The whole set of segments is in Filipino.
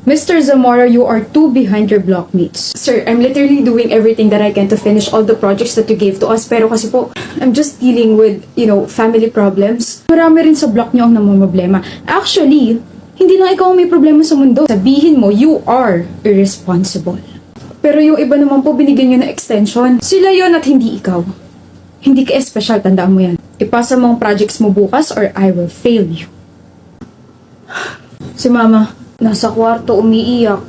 Mr. Zamora, you are too behind your blockmates. Sir, I'm literally doing everything that I can to finish all the projects that you gave to us. Pero kasi po, I'm just dealing with, family problems. Marami rin sa block niyo ang namumroblema. Actually, hindi lang ikaw ang may problema sa mundo. Sabihin mo, you are irresponsible. Pero yung iba naman po, binigyan niyo na extension. Sila yon at hindi ikaw. Hindi ka espesyal, tandaan mo yan. Ipasa mo ang projects mo bukas or I will fail you. Si Mama, nasa kwarto, umiiyak.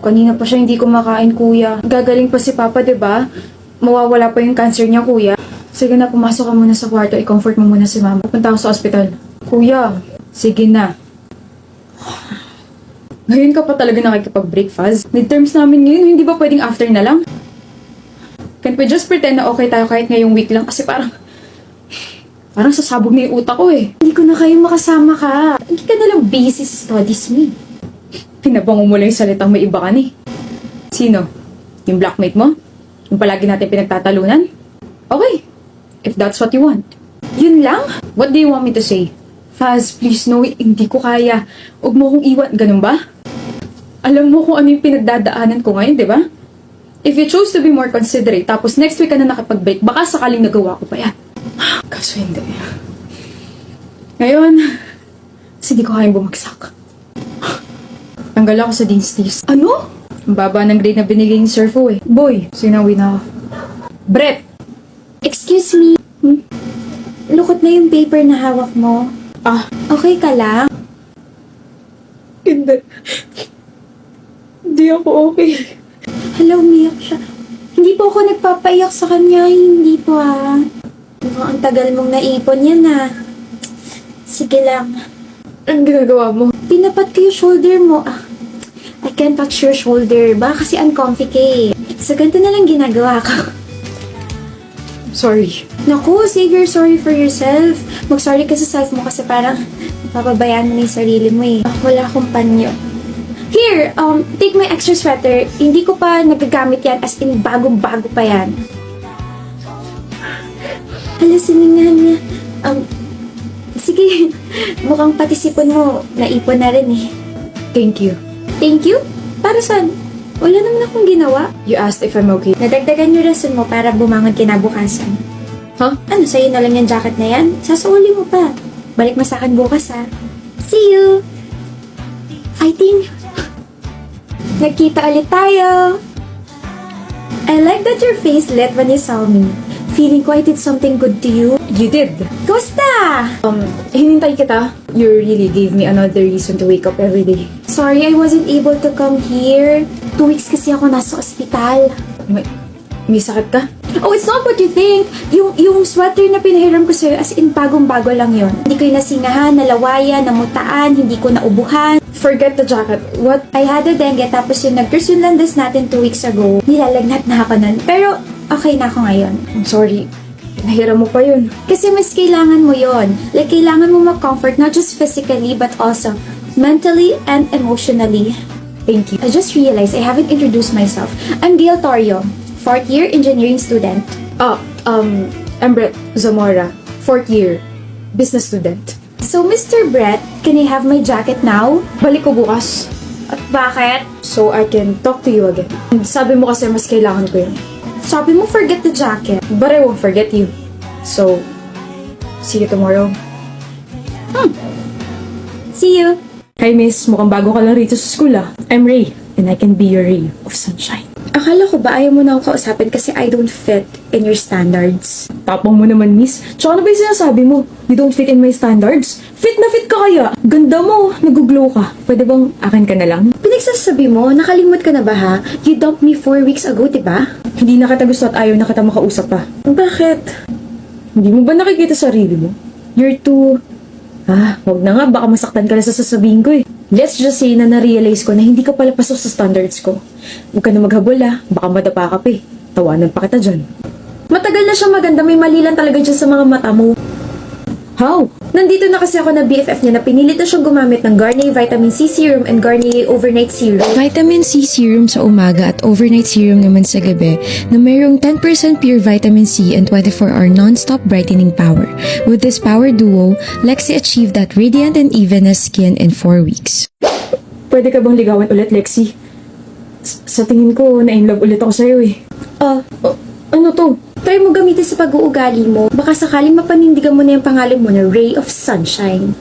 Kanina pa siya hindi kumakain, kuya. Gagaling pa si Papa, diba? Mawawala pa yung cancer niya, kuya. Sige na, pumasok ka muna sa kwarto. I-comfort mo muna si Mama. Punta ako sa ospital. Kuya, sige na. Ngayon ka pa talaga nakikipag-breakfast? Midterms namin ngayon, hindi ba pwedeng after na lang? Can't we just pretend na okay tayo kahit ngayong week lang? Kasi parang sasabog na yung utak ko eh. Hindi ko na kayo makasama ka. Hindi ka nalang busy sa studies mo. Pinabango mo lang yung salitang may iba ka ni. Sino? Yung blackmate mo? Yung palagi natin pinagtatalunan? Okay. If that's what you want. Yun lang? What do you want me to say? Faz, please no, hindi ko kaya. Huwag mo kong iwan. Ganun ba? Alam mo kung ano yung pinagdadaanan ko ngayon, di ba? If you choose to be more considerate, tapos next week ka na nakapag-break, baka sakaling nagawa ko pa yan. Kaso hindi. Ngayon, hindi ko kayang bumagsak. Tanggal ako sa Dean's List. Ano? Ang baba ng grade na binigay ni Sir Fu eh. Boy, sinawi na ako. Brett! Excuse me. Lukot na yung paper na hawak mo. Okay ka lang? Hindi. Hindi ako okay. Hello, umiyak siya. Hindi po ako nagpapaiyak sa kanya. Hindi po Mukhang ang tagal mong naipon yan Sige lang. Anong ginagawa mo? Pinapat ko yung shoulder mo. I can't touch your shoulder. Baka kasi uncomfy ka eh. So, ganito na lang ginagawa ko. Sorry. Naku, say you're sorry for yourself. Mag-sorry ka sa self mo kasi parang napapabayaan mo na yung sarili mo eh. Wala akong panyo. Here, take my extra sweater. Hindi ko pa nagagamit yan as in bagong-bago pa yan. Hala, siningahan niya. Sige, mukhang pati sipon mo, naipon na rin eh. Thank you. Thank you? Para saan? Wala naman akong ginawa. You asked if I'm okay. Nadagdagan yung rason mo para bumangon kinabukasan. Huh? Ano, sa'yo na lang yung jacket na yan? Sasauli mo pa. Balik mo sa akin bukas See you! Fighting! Nagkita ulit tayo! I like that your face lit when you saw me. Feeling ko I did something good to you. You did. Kumusta? Hinintay kita. You really gave me another reason to wake up every day. Sorry, I wasn't able to come here. 2 weeks kasi ako nasa ospital. May sakit ka? Oh, it's not what you think. Yung sweater na pinahiram ko sa'yo, as in bagong-bago lang yon. Hindi ko yung nasingahan, nalawayan, namutaan, hindi ko naubuhan. Forget the jacket. What? I had a dengue, tapos yung nag-curse yung landas natin 2 weeks ago. Nilalagnat na ako nun. Pero, okay na ako ngayon. I'm sorry. Nahiram mo pa yun. Kasi mas kailangan mo yon. Like, kailangan mo mag-comfort, not just physically, but also mentally and emotionally. Thank you. I just realized I haven't introduced myself. I'm Gail Torrio, 4th year engineering student. I'm Brett Zamora, 4th year business student. So, Mr. Brett, can I have my jacket now? Balik ko bukas. At bakit? So I can talk to you again. Sabi mo kasi mas kailangan ko yun. Sabi mo forget the jacket. But I won't forget you. So, see you tomorrow. See you. Hi miss, mukhang bago ka lang rito sa school I'm Ray, and I can be your ray of sunshine. Akala ko ba ayaw mo na ako kausapin kasi I don't fit in your standards? Tapang mo naman miss. Tsaka ano ba yung sinasabi mo? You don't fit in my standards? Fit na fit ka kaya? Ganda mo, nag-glow ka. Pwede bang akin ka na lang? Pinagsasabi mo, nakalimot ka na ba ha? You dumped me 4 weeks ago, diba? Hindi na kita gusto at ayaw na kita makausap pa. Bakit? Hindi mo ba nakikita sarili mo? You're too... wag na nga, baka masaktan ka na sa sasabihin ko eh. Let's just say na na-realize ko na hindi ka pala pasok sa standards ko. Huwag ka na maghabol baka madapa ka pa eh. Tawanan pa kita dyan. Matagal na siya maganda, may mali lang talaga dyan sa mga mata mo. How? Nandito na kasi ako na BFF niya na pinilit na siyang gumamit ng Garnier Vitamin C Serum and Garnier Overnight Serum. Vitamin C serum sa umaga at overnight serum naman sa gabi na mayroong 10% pure vitamin C and 24-hour non-stop brightening power. With this power duo, Lexi achieved that radiant and even as skin in 4 weeks. Pwede ka bang ligawan ulit, Lexi? Sa tingin ko, na-inlove ulit ako sa'yo eh. Oh, Ano to? try mo gamitin sa pag-uugali mo. Baka sakaling mapanindigan mo na yung pangalan mo na Ray of Sunshine.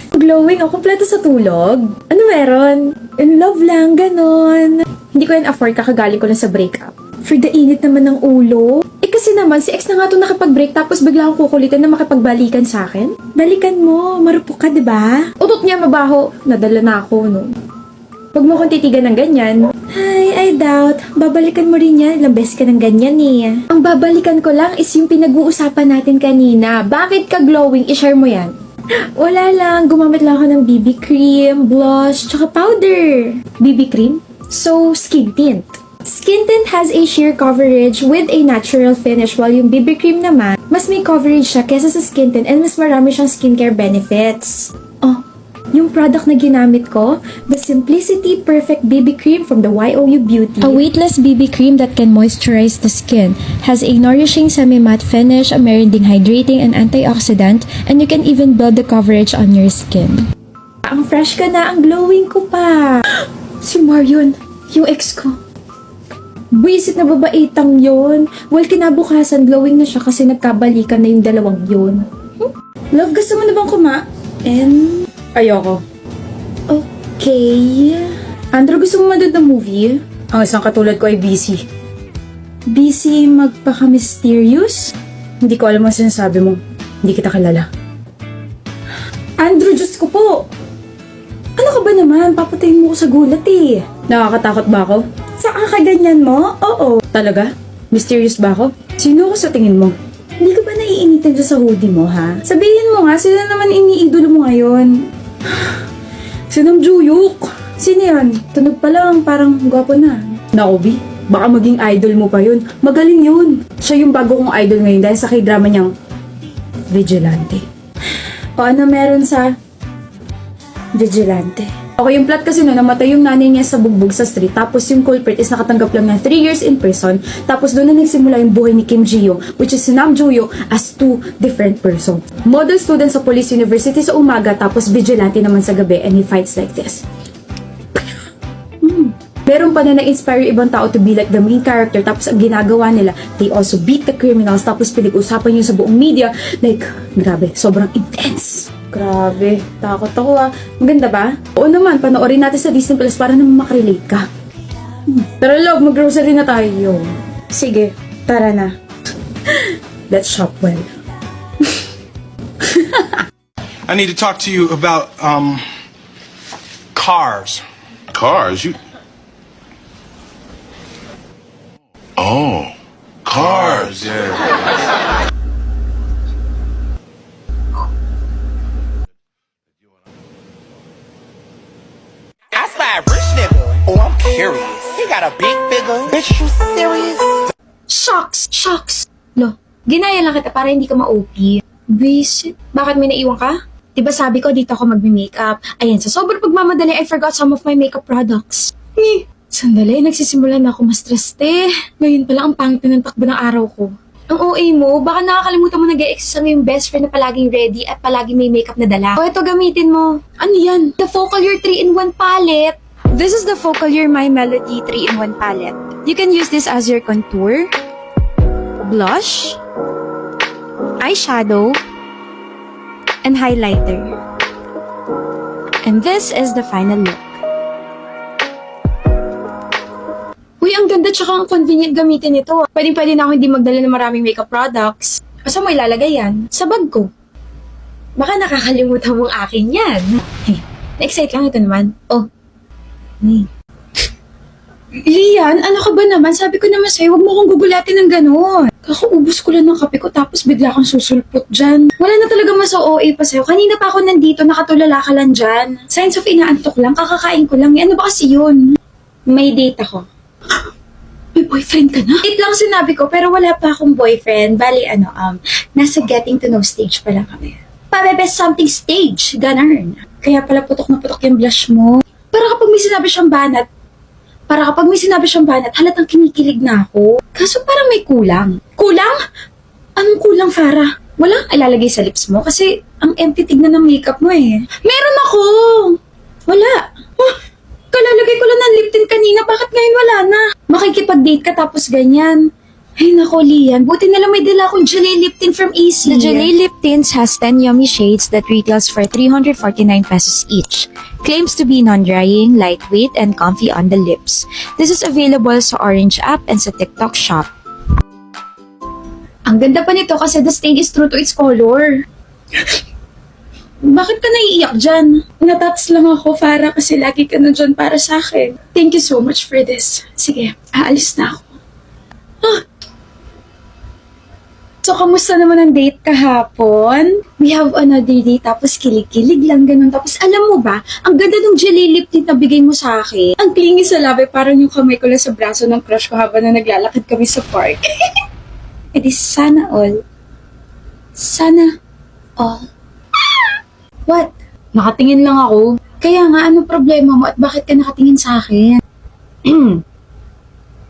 Glowing ako, kompleto sa tulog. Ano meron? In love lang, ganon. Hindi ko yan afford, kakagaling ko lang sa breakup. For the init naman ng ulo. Eh kasi naman, si ex na nga to nakipag-break tapos bigla akong kukulitin na makipagbalikan sa akin. Balikan mo, marupok ka, diba? Utot niya mabaho. Nadala na ako, no? Huwag mo akong titigan ng ganyan. Ay, I doubt. Babalikan mo rin yan. Ilang beses ka ng ganyan eh. Ang babalikan ko lang is yung pinag-uusapan natin kanina. Bakit ka glowing? I-share mo yan. Wala lang. Gumamit lang ako ng BB cream, blush, tsaka powder. BB cream? So, skin tint. Skin tint has a sheer coverage with a natural finish while yung BB cream naman, mas may coverage siya kesa sa skin tint and mas marami siyang skincare benefits. Oh, yung product na ginamit ko, the Simplicity Perfect BB Cream from the YOU Beauty. A weightless BB cream that can moisturize the skin, has a nourishing semi-matte finish, a meriending hydrating and antioxidant, and you can even build the coverage on your skin. Ang fresh ka na, ang glowing ko pa. Si Marion, yung ex ko. Buisit na babaitang yon. Well, kinabukasan, glowing na siya kasi nagkabalikan na yung dalawang yun. Love, gusto mo na bang kumain? Ayoko. Okay. Andrew, gusto mo manood ng movie? Ang isang katulad ko ay busy. Busy magpaka-mysterious? Hindi ko alam ang sinasabi mo. Hindi kita kilala. Andrew, Diyos ko po! Ano ka ba naman? Papatayin mo ko sa gulat eh. Nakakatakot ba ako? Sa kakaganyan mo? Oo. Talaga? Mysterious ba ako? Sino ako sa tingin mo? Hindi ka ba naiinitan dyan sa hoodie mo, ha? Sabihin mo nga, sino naman iniidolo mo ngayon? Si Nam Juyuk. Sino yan? Tunog pa lang, parang gwapo na. Naku, B. Baka maging idol mo pa yun. Magaling yun. Siya yung bago kong idol ngayon dahil sa k-drama niyang Vigilante. O ano meron sa Vigilante? Okay, yung plot kasi no, namatay yung nanay niya sa bugbog sa street. Tapos yung culprit is nakatanggap lang ng 3 years in prison. Tapos doon na nagsimula yung buhay ni Kim Ji-young, which is si Nam Jo-young as 2 different persons. Model student sa Police University sa umaga, tapos vigilante naman sa gabi, and he fights like this. Meron pa na na-inspire yung ibang tao to be like the main character, tapos ang ginagawa nila, they also beat the criminals, tapos pinag-usapan yun sa buong media. Like, grabe, sobrang intense. Grabe, takot ako ah. Maganda ba? Oo naman, panoorin natin sa Disney Plus para naman makarelate ka. Pero love, mag-grocery na tayo. Sige, tara na. Let's shop well. I need to talk to you about cars. Cars? You. Oh, cars. Yeah. I slide rich nigga. Oh, I'm curious. He got a big figure. Bitch, you serious? Shucks. Lo, ginaya lang kita para hindi ka ma-OP. Visit. Bakit may naiwan ka? Diba sabi ko dito ako magme-makeup? Ayan, sa sobrang pagmamadali, I forgot some of my makeup products. Sandali, nagsisimula na ako ma-stress, te. Ngayon pala ang pangit na ng takbo ng araw ko. Ang OA mo, baka nakakalimutan mo nag-e-exercise mo yung best friend na palaging ready at palaging may makeup na dala. O ito, gamitin mo. Ano yan? The Focalier 3-in-1 palette. This is the Focalier My Melody 3-in-1 palette. You can use this as your contour, blush, eyeshadow, and highlighter. And this is the final look. Uy, ang ganda tsaka ang convenient gamitin ito. Pwede na ako hindi magdala ng maraming makeup products. Asa mo ilalagay yan? Sa bag ko. Baka nakakalimutan mong akin yan. Hey, na-excite lang ito naman. Oh. Hey. Lian, ano ka ba naman? Sabi ko naman sa'yo, huwag mo akong gugulatin ng gano'n. Kakaubos ko lang ng kape ko tapos bigla kang susulpot dyan. Wala na talaga mas OA pa sa'yo. Kanina pa ako nandito, nakatulala ka lang dyan. Signs of inaantok lang, kakakain ko lang. Ano ba kasi yun? May date ako. May boyfriend ka na? Date lang sinabi ko, pero wala pa akong boyfriend. Bali, nasa getting to know stage pa lang kami. Pabebes something stage, ganun. Kaya pala putok na putok yung blush mo. Para kapag may sinabi siyang banat, halatang kinikilig na ako. Kaso parang may kulang. Kulang? Anong kulang, Farah? Wala kang ilalagay sa lips mo kasi ang empty tignan ng makeup mo eh. Meron ako! Wala. Kalalagay ko lang ng lip tint kanina, bakit ngayon wala na? Makikipag-date ka tapos ganyan. Ay nako, Lian, buti na lang may dala akong Gelée lip tint from AC. The Gelée Lip Tints has 10 yummy shades that retails for 349 pesos each. Claims to be non-drying, lightweight, and comfy on the lips. This is available sa Orange app and sa TikTok shop. Ang ganda pa nito kasi the stain is true to its color. Bakit ka naiiyak dyan? Natats lang ako, Farah, kasi lagi ka na dyan para sa akin. Thank you so much for this. Sige, aalis na ako. So, kamusta naman ang date kahapon? We have another date, tapos kilig-kilig lang, ganun. Tapos, alam mo ba, ang ganda ng Gelée lip tint na bigay mo sa akin. Ang clingy sa labi, parang yung kamay ko lang sa braso ng crush ko habang na naglalakad kami sa park. E di, sana all. Sana all. What? Nakatingin lang ako. Kaya nga, ano problema mo at bakit ka nakatingin sa akin?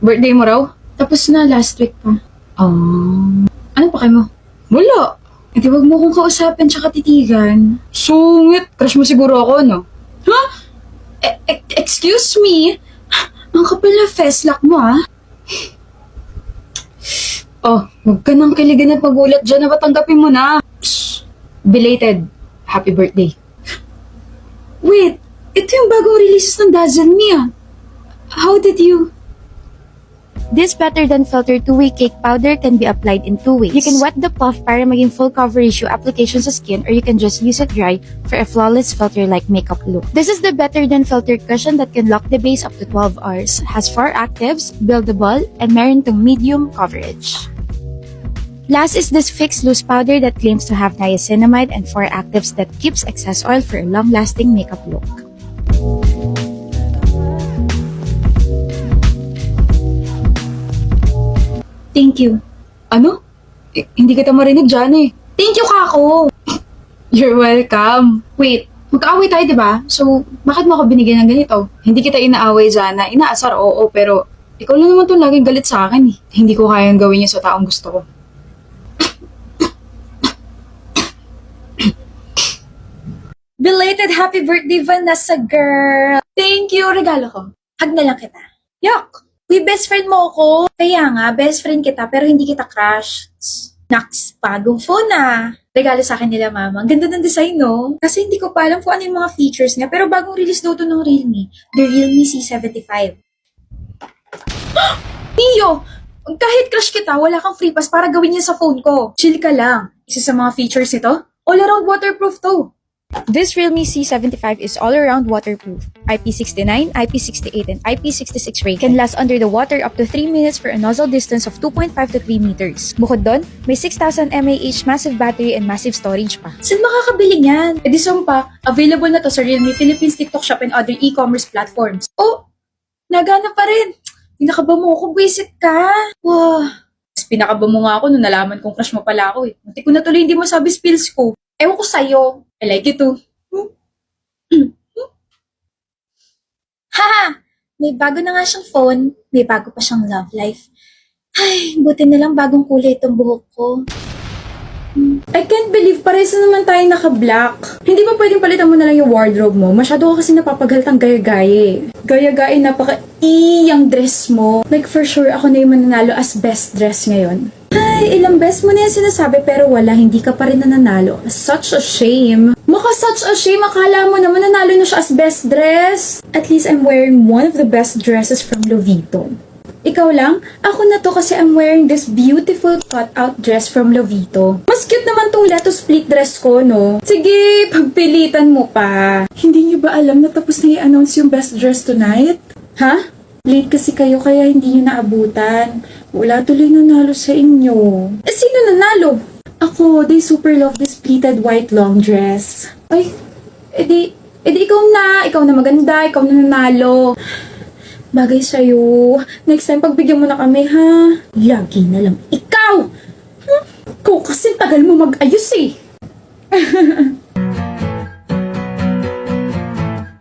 Birthday mo raw? Tapos na, last week pa. Ano pa kayo mo? Wala. E di wag mo kong kausapin tsaka titigan. Sungit. Crush mo siguro ako, no? Ha? Excuse me? Ang kapal na festlock mo, ha? Oh, huwag ka nang kiligan at magulat dyan na batanggapin mo na. Psst. Belated. Happy birthday. Wait, ito yung bagong releases ng Dazzle Me, ah. How did you... This Better Than Filter 2-Way Cake Powder can be applied in 2 ways. You can wet the puff para maging full coverage yung application sa skin, or you can just use it dry for a flawless filter-like makeup look. This is the Better Than Filter cushion that can lock the base up to 12 hours, has 4 actives, buildable, and meron tong medium coverage. Last is this Fix Loose Powder that claims to have niacinamide and 4 actives that keeps excess oil for a long-lasting makeup look. Thank you. Ano? Hindi kita marinig dyan eh. Thank you, Kako! You're welcome. Wait, magkaaway tayo, di ba? So, bakit mo ako binigyan ng ganito? Hindi kita inaaway, Jana. Inaasar, oo, pero ikaw lang naman itong laging galit sa akin eh. Hindi ko kayang gawin niya sa taong gusto ko. Belated happy birthday, Vanessa girl! Thank you, regalo ko. Hug na lang kita. Yuck! Uy, best friend mo ako. Kaya nga, best friend kita pero hindi kita crush. Naks, bagong phone ah. Regalo sa akin nila mama. Ang ganda ng design, no? Kasi hindi ko pa alam kung ano yung mga features niya. Pero bagong release daw to ng Realme. The Realme C75. Tio! Kahit crush kita, wala kang free pass para gawin niya sa phone ko. Chill ka lang. Isa sa mga features nito, all-around waterproof to. This Realme C75 is all-around waterproof. IP69, IP68, and IP66 rated. Can last under the water up to 3 minutes for a nozzle distance of 2.5 to 3 meters. Bukod doon, may 6,000 mAh massive battery and massive storage pa. Saan makakabili niyan? E di pa, available na to sa Realme Philippines TikTok Shop and other e-commerce platforms. Oh, nagana pa rin. Pinakaba mo ako, buwisit ka. Wow. Mas pinakaba mo nga ako nung nalaman kong crush mo pala ako eh. Munti ko na tuloy hindi mo sabi spills ko. Ewan ko sa'yo. I like it too. Haha! May bago na nga siyang phone. May bago pa siyang love life. Ay, buti na lang bagong kulay itong buhok ko. I can't believe pares na naman tayo naka-black. Hindi ba pwedeng palitan mo na lang yung wardrobe mo? Masyado ka kasi napapaghaltang gaya-gaye. Gaya-gaye, napaka-iyang dress mo. Like for sure, ako na yung mananalo as best dress ngayon. Ay, ilang best mo na yan sinasabi pero wala, hindi ka pa rin nananalo. Such a shame. Such a shame, akala mo naman nanalo na siya as best dress. At least I'm wearing one of the best dresses from Lovito. Ikaw lang? Ako na to kasi I'm wearing this beautiful cut-out dress from Lovito. Mas cute naman tong lettuce split dress ko, no? Sige, pagpilitan mo pa. Hindi niyo ba alam na tapos na i-announce yung best dress tonight? Ha? Late kasi kayo kaya hindi niyo naabutan. Wala tuloy nanalo sa inyo. Sino nanalo? Ako, they super love this pleated white long dress. Ay, edi ikaw na maganda, ikaw na nanalo. Bagay sa'yo. Next time, pagbigyan mo na kami, ha? Lagi na lang ikaw! Ikaw kasi tagal mo mag-ayos, eh.